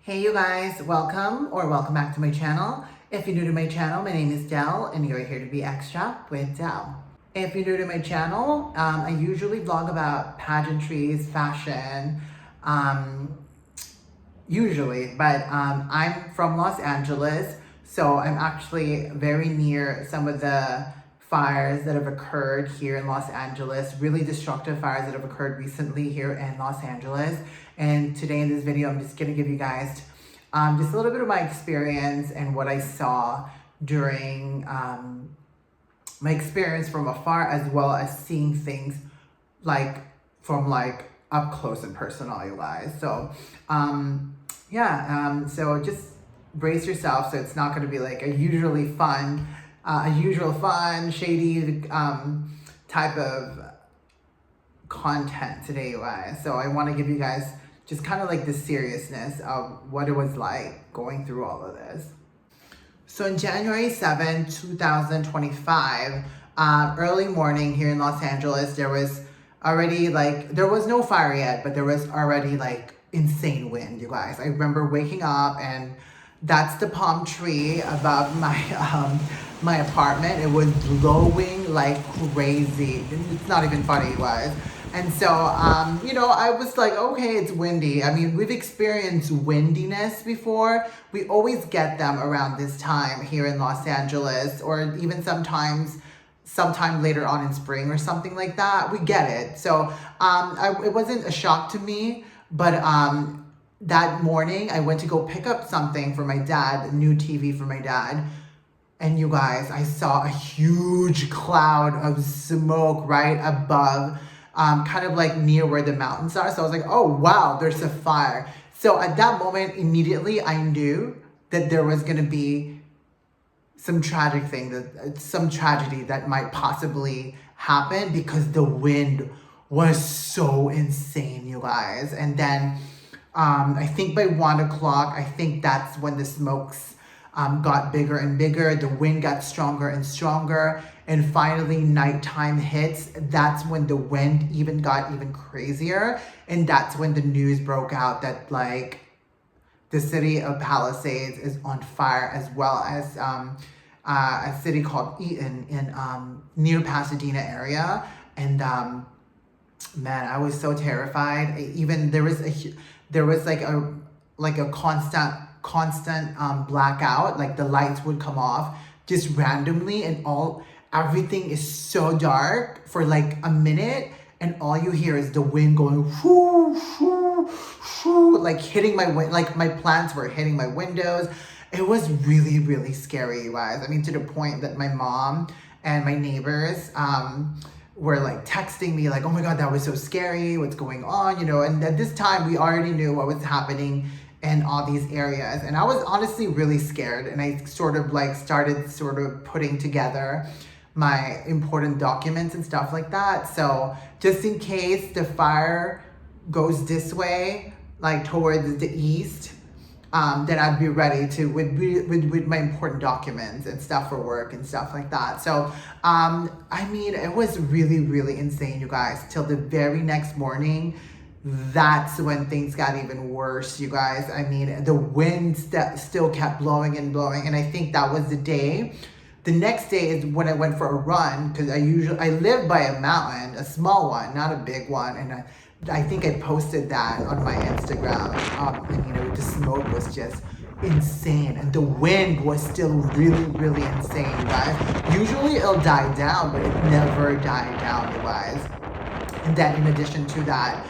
Hey you guys, welcome back to my channel. If you're new to my channel, my name is Del and you're here to be extra with Del. If you're new to my channel, I usually vlog about pageantries, fashion, but I'm from Los Angeles, so I'm actually very near some of the fires that have occurred here in Los Angeles, really destructive fires that have occurred recently here in Los Angeles. And today in this video, I'm just gonna give you guys just a little bit of my experience and what I saw during my experience from afar, as well as seeing things from up close and personal, you guys. So so just brace yourself. So it's not going to be like a usual fun, shady type of content today, you guys. So I want to give you guys just kind of like the seriousness of what it was like going through all of this. So on January 7, 2025, early morning here in Los Angeles, there was already there was no fire yet, but there was already insane wind, you guys. I remember waking up and that's the palm tree above my apartment. It was blowing like crazy. It's not even funny, you guys. And so, I was like, okay, it's windy. I mean, we've experienced windiness before. We always get them around this time here in Los Angeles, or even sometime later on in spring or something like that. We get it. So it wasn't a shock to me, but that morning I went to go pick up something for my dad, a new TV for my dad. And you guys, I saw a huge cloud of smoke right above, kind of like near where the mountains are. So I was like, oh wow, there's a fire. So at that moment, immediately I knew that there was gonna be some tragedy that might possibly happen, because the wind was so insane, you guys. And then I think by 1 o'clock, I think that's when the smokes got bigger and bigger. The wind got stronger and stronger. And finally, nighttime hits. That's when the wind got even crazier. And that's when the news broke out that the city of Palisades is on fire, as well as a city called Eaton in near Pasadena area. And man, I was so terrified. Even there was a constant blackout. Like the lights would come off just randomly, and everything is so dark for like a minute, and all you hear is the wind going whoo, whoo, whoo, like hitting my my plants were hitting my windows. It was really, really scary, you guys. I mean, to the point that my mom and my neighbors were texting me oh my God, that was so scary. What's going on? And at this time we already knew what was happening in all these areas. And I was honestly really scared. And I started putting together my important documents and stuff like that. So just in case the fire goes this way, towards the east, then I'd be ready to with my important documents and stuff for work and stuff like that. So, I mean, it was really, really insane, you guys, till the very next morning. That's when things got even worse, you guys. I mean, the wind still kept blowing and blowing. And I think that was the day. The next day is when I went for a run, because I live by a mountain, a small one, not a big one. And I think I posted that on my Instagram. And the smoke was just insane. And the wind was still really, really insane, you guys. Usually it'll die down, but it never died down, you guys. And then in addition to that,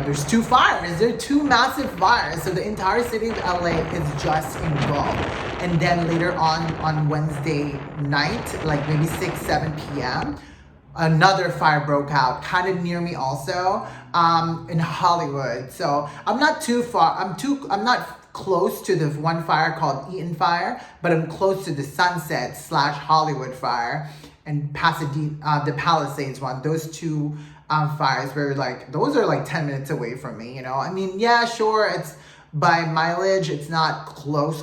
there's two fires. There are two massive fires. So the entire city of LA is just engulfed. And then later on Wednesday night, maybe 6, 7 p.m., another fire broke out kind of near me also, in Hollywood. So I'm not too far. I'm not close to the one fire called Eaton Fire, but I'm close to the Sunset / Hollywood fire and Pasadena, the Palisades one. Those two fires were those are 10 minutes away from me, I mean, yeah, sure, it's by mileage, it's not close,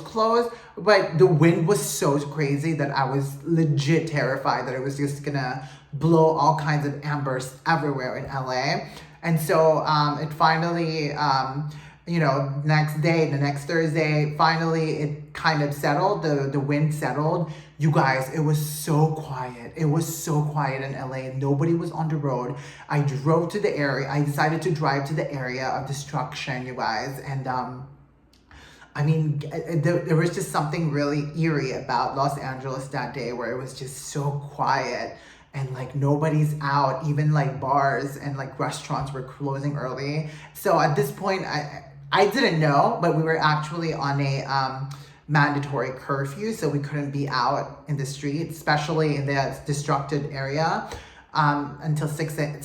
but the wind was so crazy that I was legit terrified that it was just gonna blow all kinds of embers everywhere in LA. And so it finally You know, next day, the next Thursday, finally it kind of settled. The wind settled. You guys, it was so quiet. It was so quiet in LA. Nobody was on the road. I drove to the area. I decided to drive to the area of destruction, you guys, and I mean, there was just something really eerie about Los Angeles that day where it was just so quiet and like nobody's out, even like bars and like restaurants were closing early. So at this point, I didn't know, but we were actually on a mandatory curfew, so we couldn't be out in the street, especially in the destructed area. Until 6 a.m.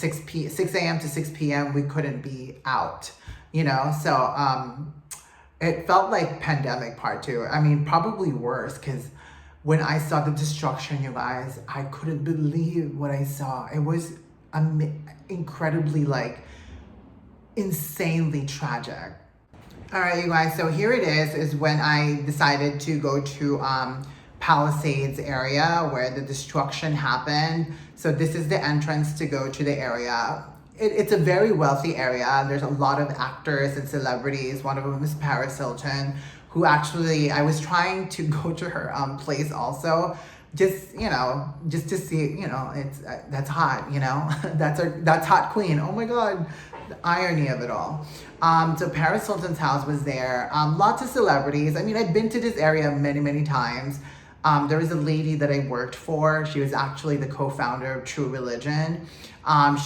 to 6 p.m. we couldn't be out, you know? So it felt like pandemic part two. I mean, probably worse, because when I saw the destruction, you guys, I couldn't believe what I saw. It was incredibly, like, insanely tragic. All right, you guys, so here it is when I decided to go to Palisades area where the destruction happened. So this is the entrance to go to the area. It's a very wealthy area. There's a lot of actors and celebrities. One of them is Paris Hilton, who actually, I was trying to go to her place also, just, you know, just to see, you know, it's that's hot, you know, that's hot queen. Oh my God, the irony of it all. So Paris Hilton's house was there. Lots of celebrities. I mean, I've been to this area many, many times. There was a lady that I worked for. She was actually the co-founder of True Religion.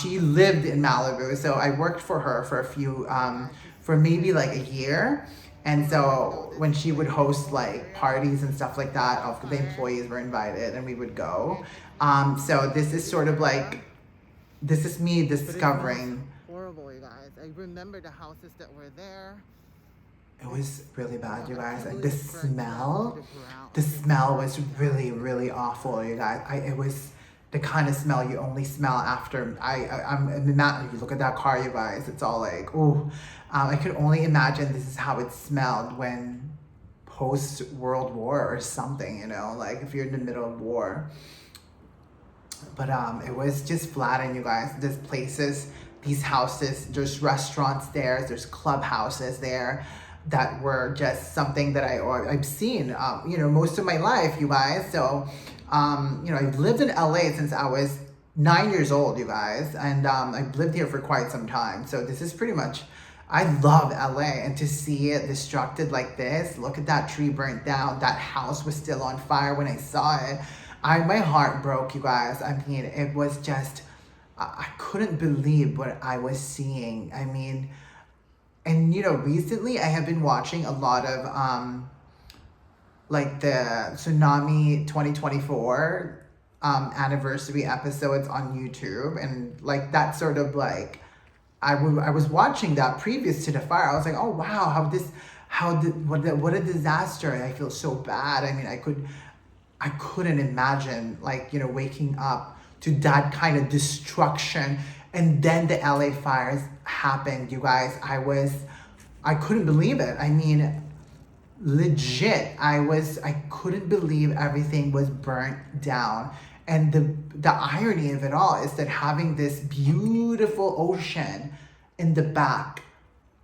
She lived in Malibu, so I worked for her for for maybe like a year. And so when she would host like parties and stuff like that, the employees were invited and we would go. So this is sort of like, this is me discovering. Horrible, you guys. I remember the houses that were there. It was really bad, you guys. And the smell was really, really awful, you guys. It was the kind of smell you only smell after. I'm not, you look at that car, you guys, it's all like, ooh. I could only imagine this is how it smelled when post-World War or something, you know, like if you're in the middle of war. But it was just flattened, you guys. There's places, these houses, there's restaurants there, there's clubhouses there that were just something that I've seen, you know, most of my life, you guys. So, you know, I've lived in LA since I was 9 years old, you guys, and I've lived here for quite some time. So this is pretty much, I love LA, and to see it destructed like this, look at that tree burnt down, that house was still on fire when I saw it. My heart broke, you guys. I mean, it was just, I couldn't believe what I was seeing. I mean, and you know, recently I have been watching a lot of like the Tsunami 2024 anniversary episodes on YouTube, and like that sort of like, I was watching that previous to the fire. I was like, oh wow, what a disaster. I feel so bad. I mean, I couldn't imagine, like, you know, waking up to that kind of destruction. And then the LA fires happened, you guys. I couldn't believe it. I mean, legit, I couldn't believe everything was burnt down. And the irony of it all is that having this beautiful ocean in the back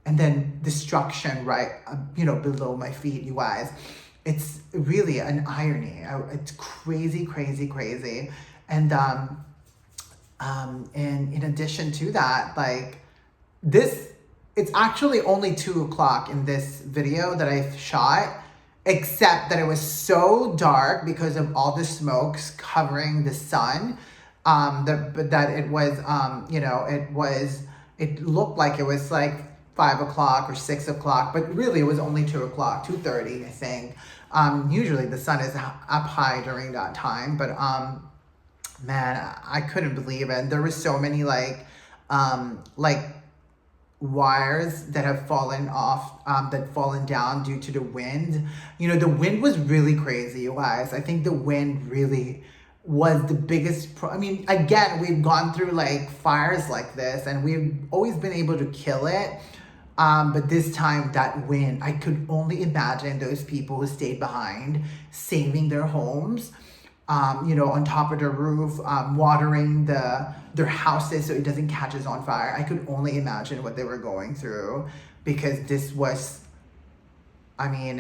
and then destruction right, you know, below my feet, you guys. It's really an irony. It's crazy, crazy, crazy. And in addition to that, like this, it's actually only 2 o'clock in this video that I shot, except that it was so dark because of all the smokes covering the sun, that it was, you know, it looked like it was like 5 o'clock or 6 o'clock, but really it was only 2 o'clock, 2:30, I think. Usually the sun is up high during that time, but man, I couldn't believe it. There were so many like wires that have fallen off, that fallen down due to the wind. You know, the wind was really crazy, you guys. I think the wind really was the biggest I mean, again, we've gone through like fires like this and we've always been able to kill it. But this time, that wind, I could only imagine those people who stayed behind, saving their homes, you know, on top of their roof, watering their houses so it doesn't catch us on fire. I could only imagine what they were going through. because this was, I mean,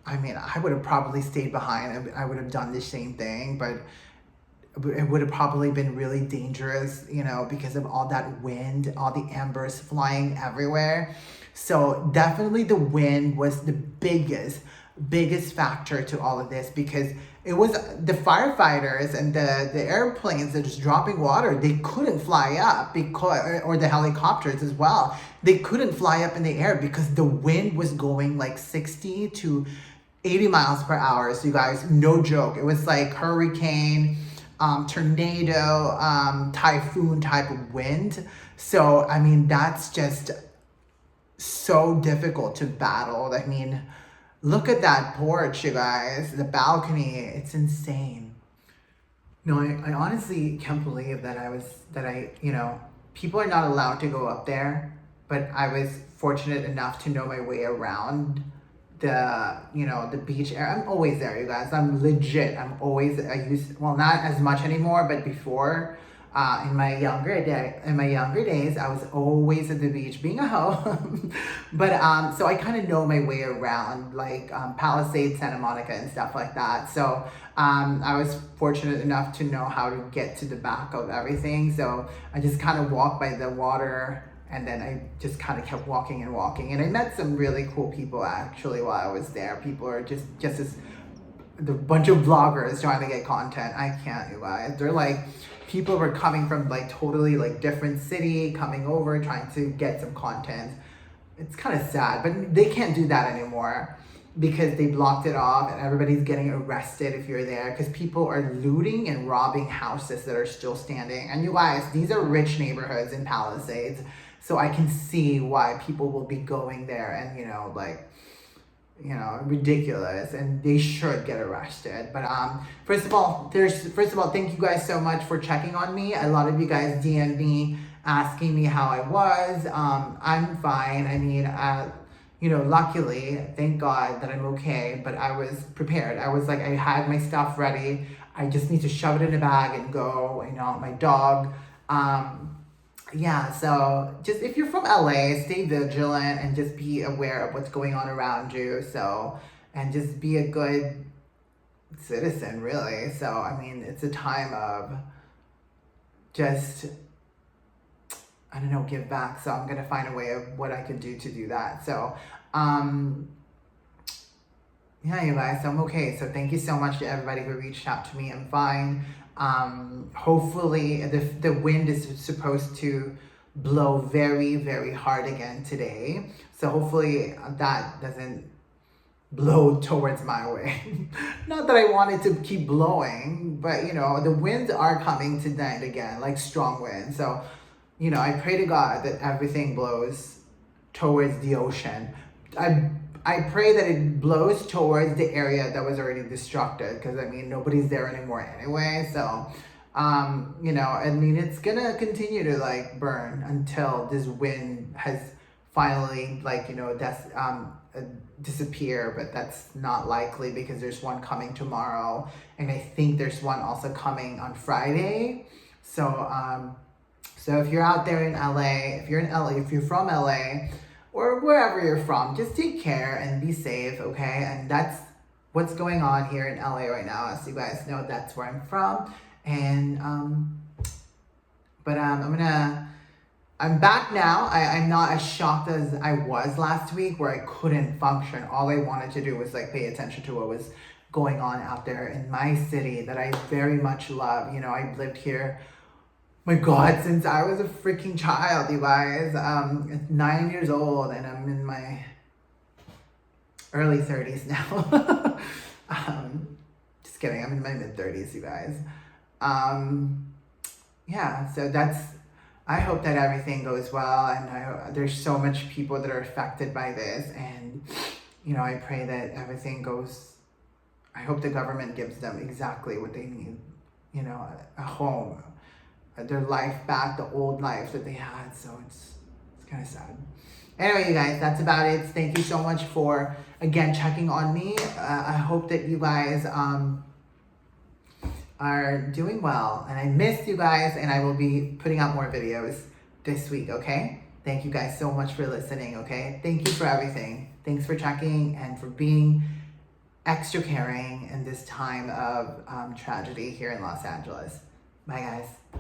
I would have probably stayed behind. I would have done the same thing, but it would have probably been really dangerous, you know, because of all that wind, all the embers flying everywhere. So definitely the wind was the biggest factor to all of this, because it was the firefighters and the airplanes that just dropping water, they couldn't fly up because, or the helicopters as well, they couldn't fly up in the air because the wind was going like 60 to 80 miles per hour. So you guys, no joke, it was like hurricane, tornado, typhoon type of wind. So I mean, that's just so difficult to battle. I mean, look at that porch, you guys, the balcony, it's insane. No, I honestly can't believe that you know, people are not allowed to go up there, but I was fortunate enough to know my way around you know, the beach area. I'm always there, you guys. I'm legit. Well, not as much anymore, but before, in my younger days, I was always at the beach being a hoe. But so I kind of know my way around, like Palisades, Santa Monica, and stuff like that. So I was fortunate enough to know how to get to the back of everything. So I just kind of walked by the water, and then I just kind of kept walking and walking. And I met some really cool people actually while I was there. People are just as the bunch of vloggers trying to get content. I can't, you guys. They're like, people were coming from like totally like different city, coming over, trying to get some content. It's kind of sad, but they can't do that anymore because they blocked it off, and everybody's getting arrested if you're there, because people are looting and robbing houses that are still standing. And you guys, these are rich neighborhoods in Palisades. So I can see why people will be going there and, you know, like, you know, ridiculous, and they should get arrested. But first of all, thank you guys so much for checking on me. A lot of you guys DM'd me asking me how I was. I'm fine. I mean, you know, luckily, thank God that I'm okay, but I was prepared. I was like, I had my stuff ready. I just need to shove it in a bag and go, you know, my dog. Yeah, so just if you're from LA, stay vigilant and just be aware of what's going on around you. So, and just be a good citizen, really. So, I mean, it's a time of just, I don't know, give back. So I'm going to find a way of what I could do to do that. So, yeah, you guys, I'm okay. So thank you so much to everybody who reached out to me. I'm fine. Hopefully the wind is supposed to blow very, very hard again today. So hopefully that doesn't blow towards my way. Not that I want it to keep blowing, but you know, the winds are coming tonight again, like strong winds. So, you know, I pray to God that everything blows towards the ocean. I pray that it blows towards the area that was already destructed, because I mean, nobody's there anymore anyway. So, you know, I mean, it's gonna continue to like burn until this wind has finally, like, you know, disappear, but that's not likely because there's one coming tomorrow, and I think there's one also coming on Friday. So, so if you're out there in LA, if you're from LA, or wherever you're from, just take care and be safe, okay? And that's what's going on here in LA right now. As you guys know, that's where I'm from. And, I'm back now. I'm not as shocked as I was last week, where I couldn't function. All I wanted to do was like pay attention to what was going on out there in my city that I very much love. You know, I've lived here, my God, since I was a freaking child, you guys. 9 years old, and I'm in my early 30s now. Just kidding, I'm in my mid 30s, you guys. Yeah, so I hope that everything goes well, and there's so much people that are affected by this, and, you know, I pray that everything goes, I hope the government gives them exactly what they need, you know, a home, their life back, the old life that they had. So it's kind of sad. Anyway, you guys, that's about it. Thank you so much for, again, checking on me. I hope that you guys are doing well, and I missed you guys, and I will be putting out more videos this week, okay? Thank you guys so much for listening, okay? Thank you for everything. Thanks for checking and for being extra caring in this time of tragedy here in Los Angeles. Bye, guys.